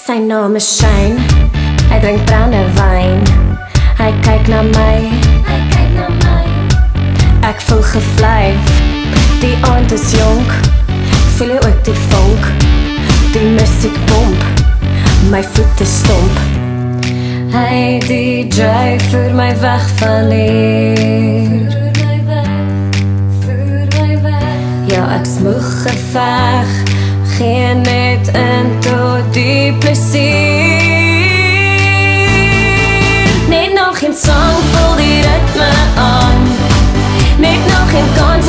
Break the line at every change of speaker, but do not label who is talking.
Sy naam is Shane, hy drink brandewyn. Hy kyk na my, ek voel gevlei. Die aand is jonk, voel jy ook die vonk. Die musiek pomp, my voet is stomp. Hy DJ voer my weg van hier. Ja, ek's moeg geveg, geen net in tot die plesier. Net nog geen sang, voel die ritme aan. Net nog geen kans,